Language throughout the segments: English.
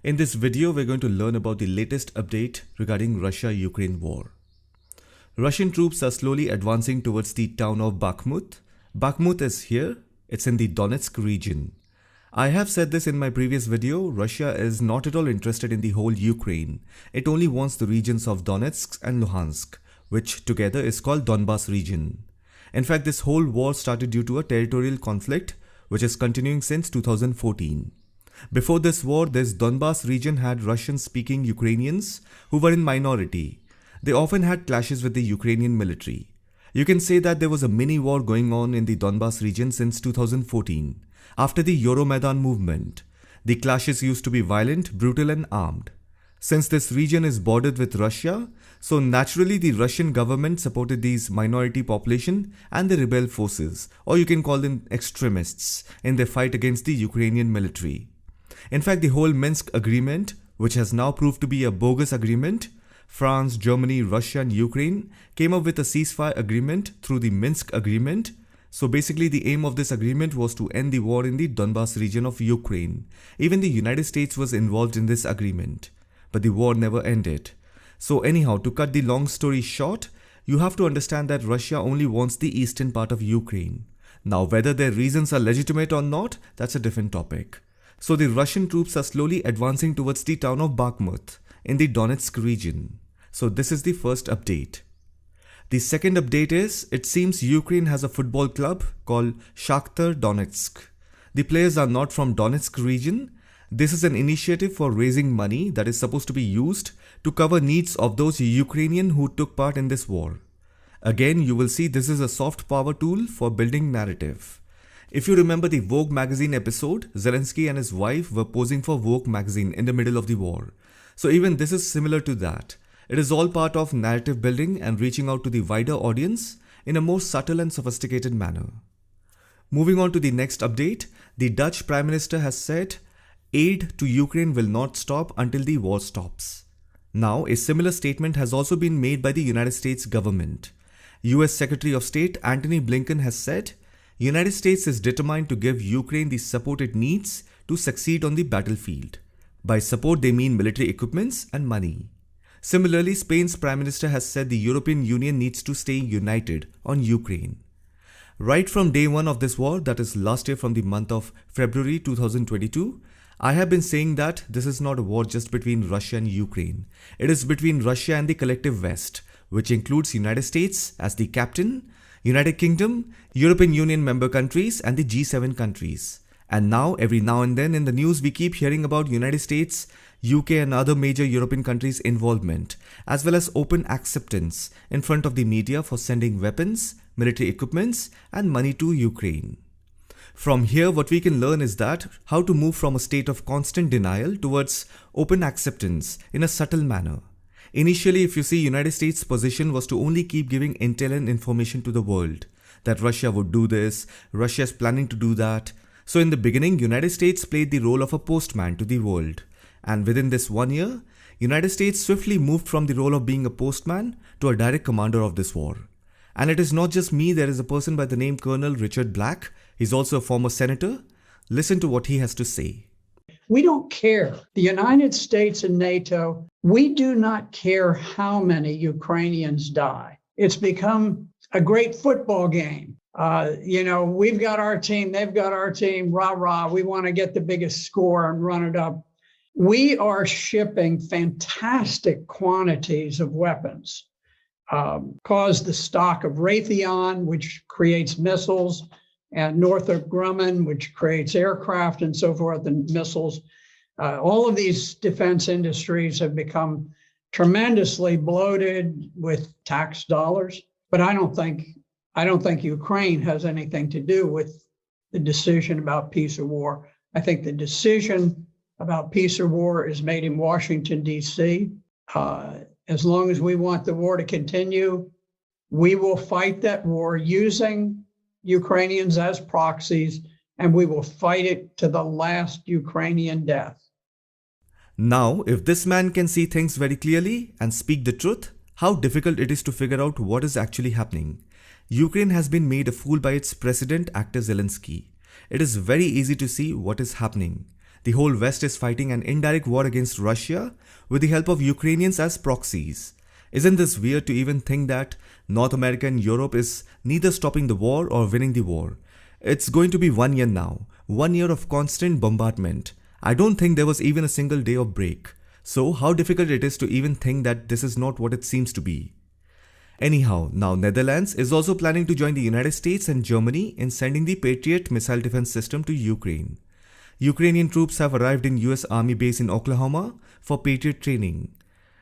In this video, we're going to learn about the latest update regarding Russia-Ukraine war. Russian troops are slowly advancing towards the town of Bakhmut. Bakhmut is here. It's in the Donetsk region. I have said this in my previous video, Russia is not at all interested in the whole Ukraine. It only wants the regions of Donetsk and Luhansk, which together is called Donbas region. In fact, this whole war started due to a territorial conflict, which is continuing since 2014. Before this war, this Donbas region had Russian-speaking Ukrainians who were in minority. They often had clashes with the Ukrainian military. You can say that there was a mini war going on in the Donbas region since 2014. After the Euromaidan movement, the clashes used to be violent, brutal and armed. Since this region is bordered with Russia, so naturally the Russian government supported these minority population and the rebel forces, or you can call them extremists, in their fight against the Ukrainian military. In fact, the whole Minsk agreement, which has now proved to be a bogus agreement, France, Germany, Russia and Ukraine came up with a ceasefire agreement through the Minsk agreement. So basically the aim of this agreement was to end the war in the Donbas region of Ukraine. Even the United States was involved in this agreement. But the war never ended. So anyhow, to cut the long story short, you have to understand that Russia only wants the eastern part of Ukraine. Now whether their reasons are legitimate or not, that's a different topic. So the Russian troops are slowly advancing towards the town of Bakhmut in the Donetsk region. So this is the first update. The second update is, it seems Ukraine has a football club called Shakhtar Donetsk. The players are not from Donetsk region. This is an initiative for raising money that is supposed to be used to cover needs of those Ukrainians who took part in this war. Again, you will see this is a soft power tool for building narrative. If you remember the Vogue magazine episode, Zelensky and his wife were posing for Vogue magazine in the middle of the war. So even this is similar to that. It is all part of narrative building and reaching out to the wider audience in a more subtle and sophisticated manner. Moving on to the next update, the Dutch Prime Minister has said, aid to Ukraine will not stop until the war stops. Now, a similar statement has also been made by the United States government. US Secretary of State Antony Blinken has said, United States is determined to give Ukraine the support it needs to succeed on the battlefield. By support, they mean military equipments and money. Similarly, Spain's Prime Minister has said the European Union needs to stay united on Ukraine. Right from day one of this war, that is last year from the month of February 2022, I have been saying that this is not a war just between Russia and Ukraine. It is between Russia and the collective West, which includes United States as the captain, United Kingdom, European Union member countries and the G7 countries. And now, every now and then in the news we keep hearing about United States, UK and other major European countries' involvement, as well as open acceptance in front of the media for sending weapons, military equipments and money to Ukraine. From here, what we can learn is that how to move from a state of constant denial towards open acceptance in a subtle manner. Initially, if you see, United States' position was to only keep giving intel and information to the world, that Russia would do this, Russia is planning to do that. So in the beginning, United States played the role of a postman to the world. And within this 1 year, United States swiftly moved from the role of being a postman to a direct commander of this war. And it is not just me, there is a person by the name Colonel Richard Black. He's also a former senator. Listen to what he has to say. We don't care. The United States and NATO, we do not care how many Ukrainians die. It's become a great football game. We've got our team, they've got our team, rah, rah. We want to get the biggest score and run it up. We are shipping fantastic quantities of weapons. Caused the stock of Raytheon, which creates missiles, and Northrop Grumman, which creates aircraft and so forth, and missiles. All of these defense industries have become tremendously bloated with tax dollars. But I don't think Ukraine has anything to do with the decision about peace or war. I think the decision about peace or war is made in Washington, D.C. As long as we want the war to continue, we will fight that war using Ukrainians as proxies, and we will fight it to the last Ukrainian death. Now, if this man can see things very clearly and speak the truth, how difficult it is to figure out what is actually happening. Ukraine has been made a fool by its president, actor Zelensky. It is very easy to see what is happening. The whole West is fighting an indirect war against Russia with the help of Ukrainians as proxies. Isn't this weird to even think that North America and Europe is neither stopping the war or winning the war? It's going to be 1 year now, 1 year of constant bombardment. I don't think there was even a single day of break. So how difficult it is to even think that this is not what it seems to be. Anyhow, now Netherlands is also planning to join the United States and Germany in sending the Patriot missile defense system to Ukraine. Ukrainian troops have arrived in US Army base in Oklahoma for Patriot training.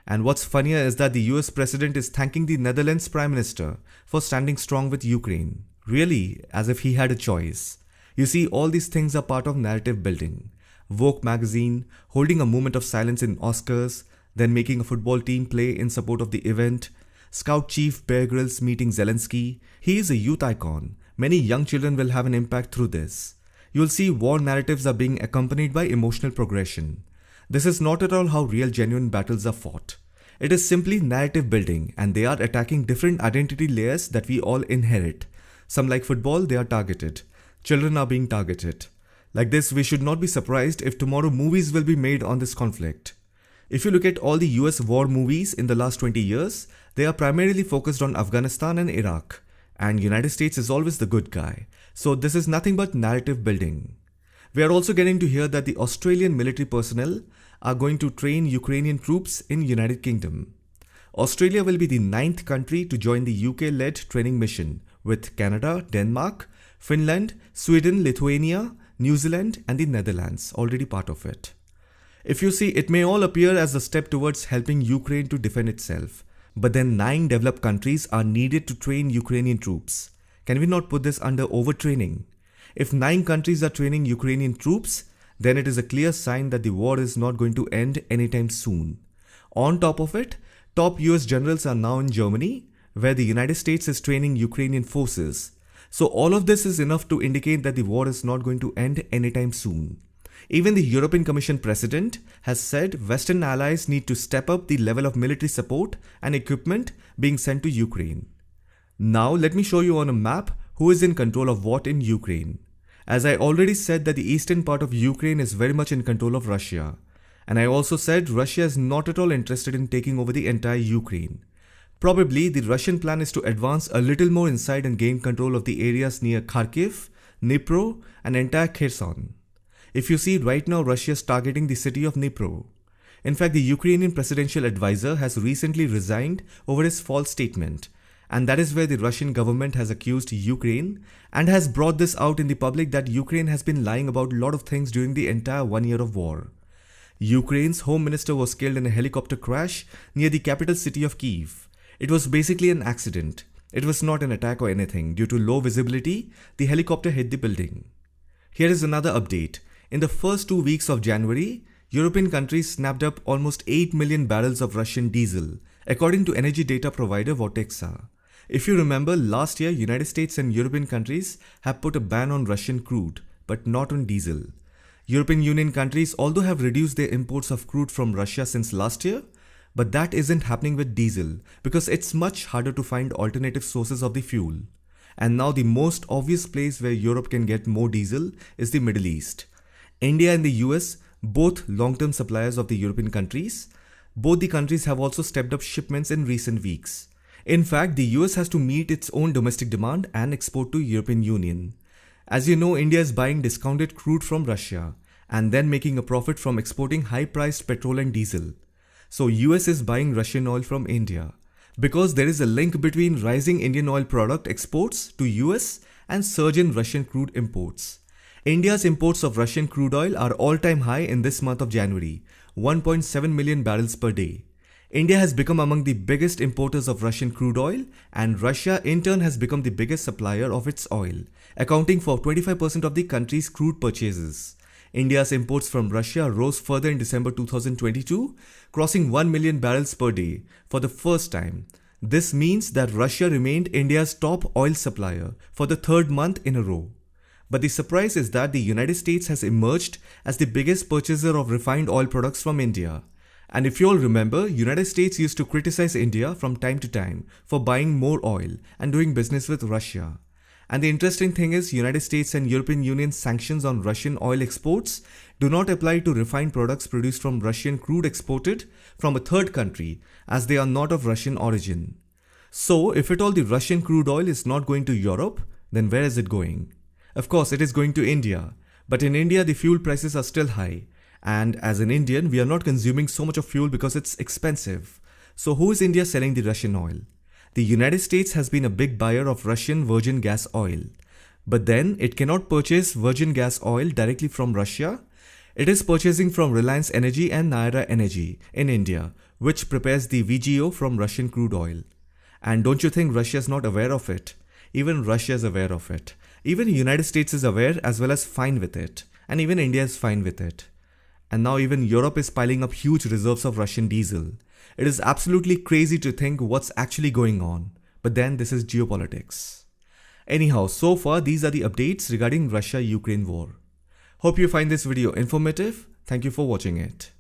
And what's funnier is that the US President is thanking the Netherlands Prime Minister for standing strong with Ukraine. Really, as if he had a choice. You see, all these things are part of narrative building. Vogue magazine, holding a moment of silence in Oscars, then making a football team play in support of the event, Scout Chief Bear Grylls meeting Zelensky. He is a youth icon. Many young children will have an impact through this. You'll see war narratives are being accompanied by emotional progression. This is not at all how real genuine battles are fought. It is simply narrative building, and they are attacking different identity layers that we all inherit. Some like football, they are targeted. Children are being targeted. Like this, we should not be surprised if tomorrow movies will be made on this conflict. If you look at all the US war movies in the last 20 years, they are primarily focused on Afghanistan and Iraq. And United States is always the good guy. So this is nothing but narrative building. We are also getting to hear that the Australian military personnel are going to train Ukrainian troops in United Kingdom. Australia will be the 9th country to join the UK-led training mission, with Canada, Denmark, Finland, Sweden, Lithuania, New Zealand and the Netherlands already part of it. If you see, it may all appear as a step towards helping Ukraine to defend itself. But then 9 developed countries are needed to train Ukrainian troops. Can we not put this under overtraining? If 9 countries are training Ukrainian troops, then it is a clear sign that the war is not going to end anytime soon. On top of it, top US generals are now in Germany, where the United States is training Ukrainian forces. So all of this is enough to indicate that the war is not going to end anytime soon. Even the European Commission President has said Western allies need to step up the level of military support and equipment being sent to Ukraine. Now let me show you on a map who is in control of what in Ukraine. As I already said that the eastern part of Ukraine is very much in control of Russia. And I also said Russia is not at all interested in taking over the entire Ukraine. Probably the Russian plan is to advance a little more inside and gain control of the areas near Kharkiv, Dnipro and entire Kherson. If you see, right now Russia is targeting the city of Dnipro. In fact, the Ukrainian presidential advisor has recently resigned over his false statement, and that is where the Russian government has accused Ukraine and has brought this out in the public that Ukraine has been lying about a lot of things during the entire 1 year of war. Ukraine's home minister was killed in a helicopter crash near the capital city of Kyiv. It was basically an accident. It was not an attack or anything. Due to low visibility, the helicopter hit the building. Here is another update. In the first 2 weeks of January, European countries snapped up almost 8 million barrels of Russian diesel, according to energy data provider Vortexa. If you remember, last year United States and European countries have put a ban on Russian crude, but not on diesel. European Union countries although have reduced their imports of crude from Russia since last year, but that isn't happening with diesel because it's much harder to find alternative sources of the fuel. And now the most obvious place where Europe can get more diesel is the Middle East. India and the US, both long-term suppliers of the European countries, both the countries have also stepped up shipments in recent weeks. In fact, the US has to meet its own domestic demand and export to European Union. As you know, India is buying discounted crude from Russia and then making a profit from exporting high-priced petrol and diesel. So US is buying Russian oil from India because there is a link between rising Indian oil product exports to US and surge in Russian crude imports. India's imports of Russian crude oil are all-time high in this month of January, 1.7 million barrels per day. India has become among the biggest importers of Russian crude oil, and Russia in turn has become the biggest supplier of its oil, accounting for 25% of the country's crude purchases. India's imports from Russia rose further in December 2022, crossing 1 million barrels per day for the first time. This means that Russia remained India's top oil supplier for the 3rd month in a row. But the surprise is that the United States has emerged as the biggest purchaser of refined oil products from India. And if you all remember, United States used to criticize India from time to time for buying more oil and doing business with Russia. And the interesting thing is, United States and European Union sanctions on Russian oil exports do not apply to refined products produced from Russian crude exported from a third country, as they are not of Russian origin. So, if at all the Russian crude oil is not going to Europe, then where is it going? Of course, it is going to India. But in India, the fuel prices are still high. And as an Indian, we are not consuming so much of fuel because it's expensive. So who is India selling the Russian oil? The United States has been a big buyer of Russian virgin gas oil. But then it cannot purchase virgin gas oil directly from Russia. It is purchasing from Reliance Energy and Naira Energy in India, which prepares the VGO from Russian crude oil. And don't you think Russia is not aware of it? Even Russia is aware of it. Even the United States is aware as well as fine with it. And even India is fine with it. And now even Europe is piling up huge reserves of Russian diesel. It is absolutely crazy to think what's actually going on. But then this is geopolitics. Anyhow, so far these are the updates regarding Russia-Ukraine war. Hope you find this video informative. Thank you for watching it.